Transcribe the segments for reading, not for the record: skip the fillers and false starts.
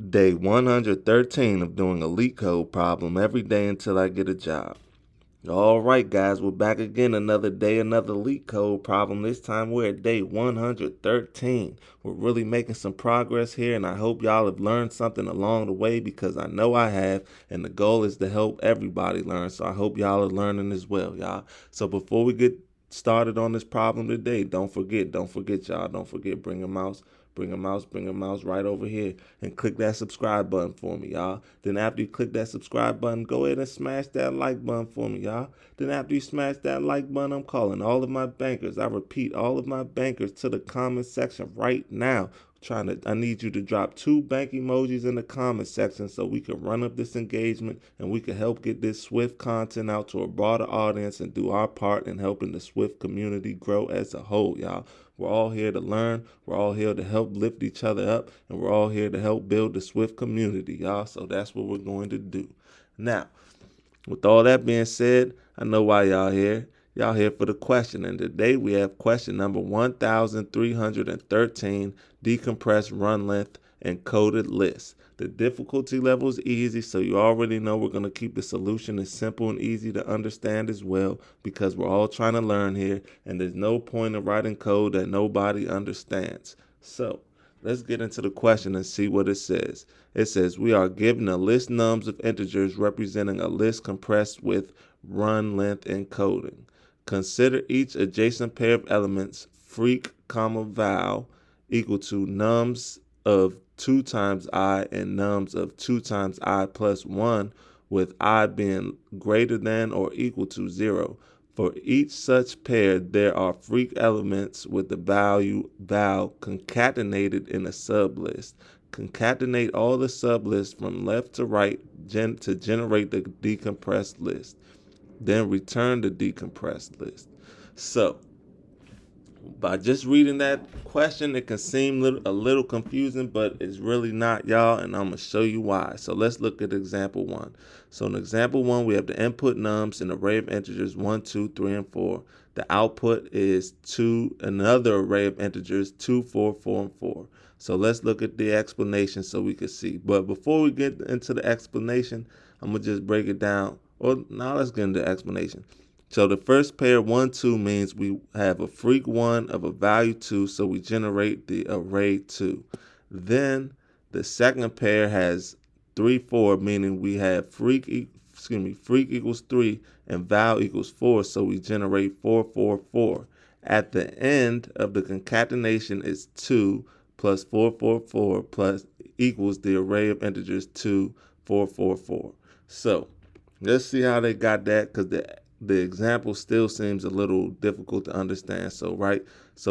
Day 113 of doing a LeetCode problem every day until I get a job. All right, guys, we're back again. Another day, another LeetCode problem. This time we're at day 113. We're really making some progress here, and I hope y'all have learned something along the way because I know I have, and the goal is to help everybody learn. So I hope y'all are learning as well, y'all. So before we get started on this problem today, don't forget, y'all. Don't forget, bring a mouse right over here and click that subscribe button for me, y'all. Then after you click that subscribe button, go ahead and smash that like button for me, y'all. Then after you smash that like button, I'm calling all of my bankers. I repeat, all of my bankers to the comment section right now. I need you to drop 2 bank emojis in the comment section so we can run up this engagement and we can help get this Swift content out to a broader audience and do our part in helping the Swift community grow as a whole, y'all. We're all here to learn. We're all here to help lift each other up, and we're all here to help build the Swift community, y'all. So that's what we're going to do. Now, with all that being said, I know why y'all here. Y'all here for the question, and today we have question number 1313, decompress run length encoded list. The difficulty level is easy, so you already know we're going to keep the solution as simple and easy to understand as well because we're all trying to learn here, and there's no point in writing code that nobody understands. So let's get into the question and see what it says. It says we are given a list nums of integers representing a list compressed with run length encoding. Consider each adjacent pair of elements freq, val equal to nums of 2 times I and nums of 2 times I plus 1, with I being greater than or equal to 0. For each such pair, there are freq elements with the value val concatenated in a sublist. Concatenate all the sublists from left to right to generate the decompressed list. Then return the decompressed list. So, by just reading that question, it can seem a little confusing, but it's really not, y'all, and I'm going to show you why. So let's look at example 1. So in example 1, we have the input nums, an array of integers 1, 2, 3, and 4. The output is another array of integers 2, 4, 4, and 4. So let's look at the explanation so we can see. But before we get into the explanation, I'm going to just break it down. Or now let's get into the explanation. So the first pair 1, 2 means we have a freq 1 of a value 2, so we generate the array 2. Then the second pair has 3, 4, meaning we have freq equals 3 and val equals 4, so we generate 4, 4, 4. At the end of the concatenation is 2 plus 4, 4, 4 plus equals the array of integers 2, 4, 4, 4. So let's see how they got that, because the example still seems a little difficult to understand. So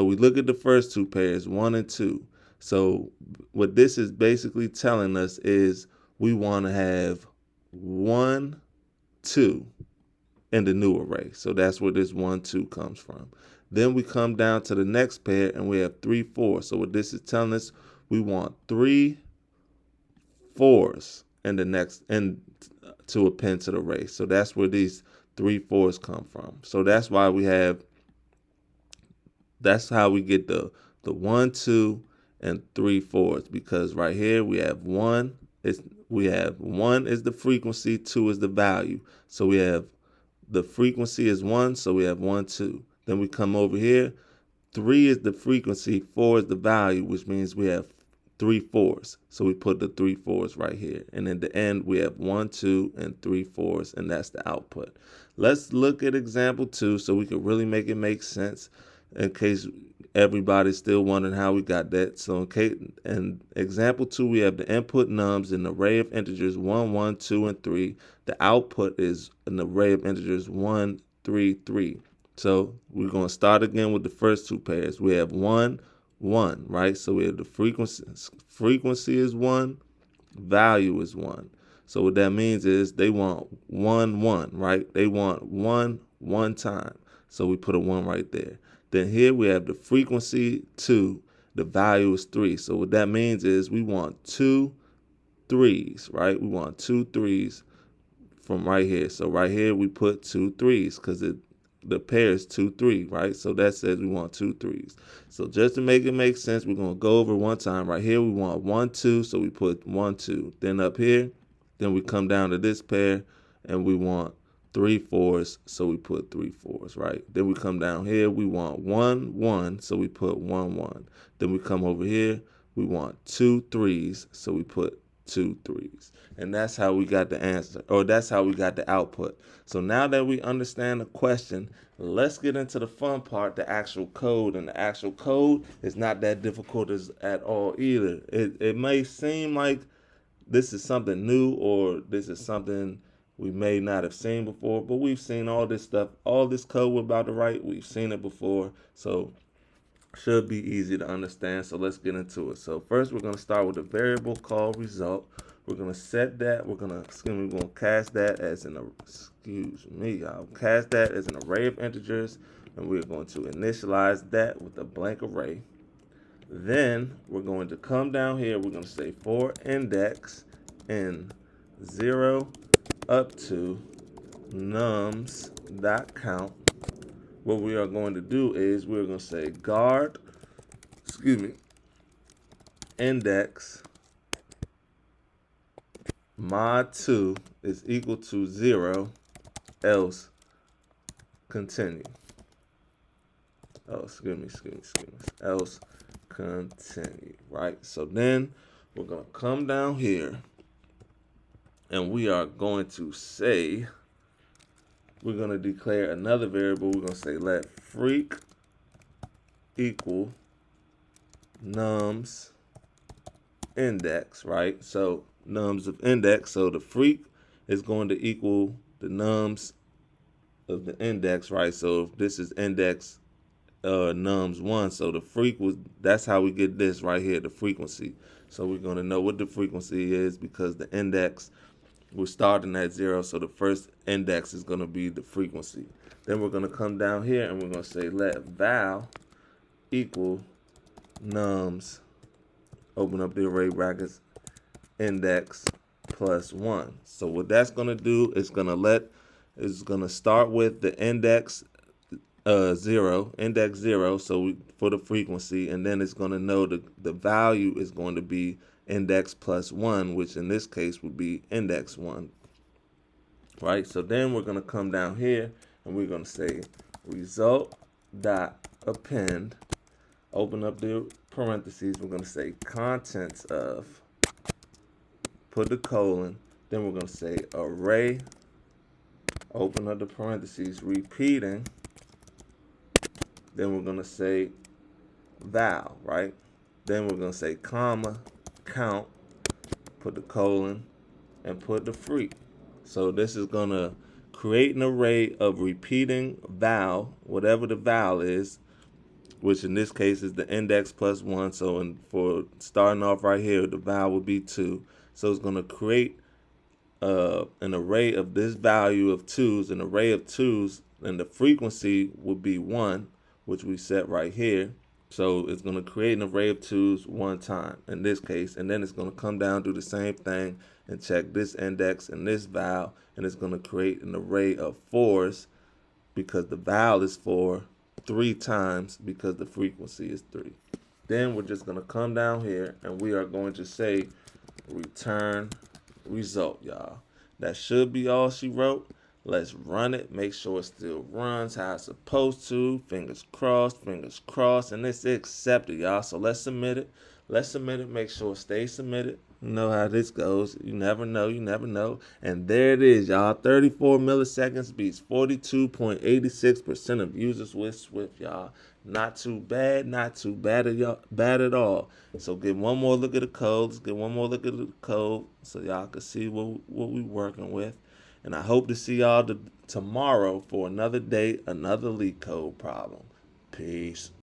we look at the first 2 pairs, 1 and 2. So what this is basically telling us is we want to have 1, 2 in the new array. So that's where this 1, 2 comes from. Then we come down to the next pair and we have 3, 4. So what this is telling us, we want 3 4s in the next to append to the array. So that's where these 3 4s come from. So that's how we get the 1, 2, and 3 4s, because right here we have 1 is the frequency, 2 is the value. So we have the frequency is 1, so we have 1, 2. Then we come over here, 3 is the frequency, 4 is the value, which means we have 3 4s. So we put the 3 4s right here. And in the end, we have 1, 2, and 3 4s, and that's the output. Let's look at example 2 so we can really make it make sense in case everybody's still wondering how we got that. So in example 2, we have the input nums, an array of integers 1, 1, 2, and 3. The output is an array of integers 1, 3, 3. So we're going to start again with the first 2 pairs. We have 1, 1, right? So we have the frequency is 1, value is 1. So what that means is they want 1, 1, right? They want 1 time. So we put a 1 right there. Then here we have the frequency 2, the value is 3. So what that means is we want 2 3s, right? We want 2 3s from right here. So right here we put 2 3s because the pair is 2, 3, right? So that says we want 2 3s. So just to make it make sense, we're going to go over one time. Right here, we want 1, 2, so we put 1, 2. Then up here, then we come down to this pair, and we want 3 4s, so we put 3 4s, right? Then we come down here, we want 1 1, so we put 1 1. Then we come over here, we want 2 3s, so we put 2 3s. And that's how we got the answer, or that's how we got the output. So now that we understand the question, let's get into the fun part, the actual code. And the actual code is not that difficult at all either. It may seem like this is something new, or this is something we may not have seen before, but we've seen all this stuff, all this code we're about to write, we've seen it before. So should be easy to understand. So let's get into it. So first we're going to start with a variable called result. We're going to set that, we're going to cast that as an cast that as an array of integers, and we're going to initialize that with a blank array. Then we're going to come down here, we're going to say for index in 0 up to nums.count. What we are going to do is we're going to say index mod 2 is equal to 0, else continue. Else continue, right? So then we're going to come down here, and we are going to say, we're going to declare another variable. We're going to say let freq equal nums index, right? So nums of index, so the freq is going to equal the nums of the index, right? So if this is index nums 1, so the freq that's how we get this right here, the frequency. So we're going to know what the frequency is because the index, we're starting at 0, so the first index is going to be the frequency. Then we're going to come down here and we're going to say let val equal nums, open up the array brackets, index plus 1. So what that's going to do is going to start with the index 0, so for the frequency, and then it's going to know the value is going to be index plus 1, which in this case would be index 1, right? So then we're going to come down here and we're going to say result dot append, open up the parentheses, we're going to say contents of, put the colon, then we're going to say array, open up the parentheses, repeating, then we're going to say val, right? Then we're going to say comma, count, put the colon, and put the freq. So this is going to create an array of repeating val, whatever the val is, which in this case is the index plus 1. So for starting off right here, the val would be 2. So it's going to create an array of this value of 2s, an array of 2s, and the frequency would be 1, which we set right here. So it's going to create an array of 2s one time in this case, and then it's going to come down, do the same thing, and check this index and this val, and it's going to create an array of 4s because the val is 4, 3 times because the frequency is 3. Then we're just going to come down here and we are going to say return result, y'all. That should be all she wrote. Let's run it, make sure it still runs how it's supposed to. Fingers crossed, and it's accepted, y'all. So let's submit it. Make sure it stays submitted. You know how this goes. You never know. And there it is, y'all. 34 milliseconds beats 42.86% of users with Swift, y'all. Not too bad at all. So get one more look at the code. So y'all can see what we working with. And I hope to see y'all tomorrow for another day, another LeetCode problem. Peace.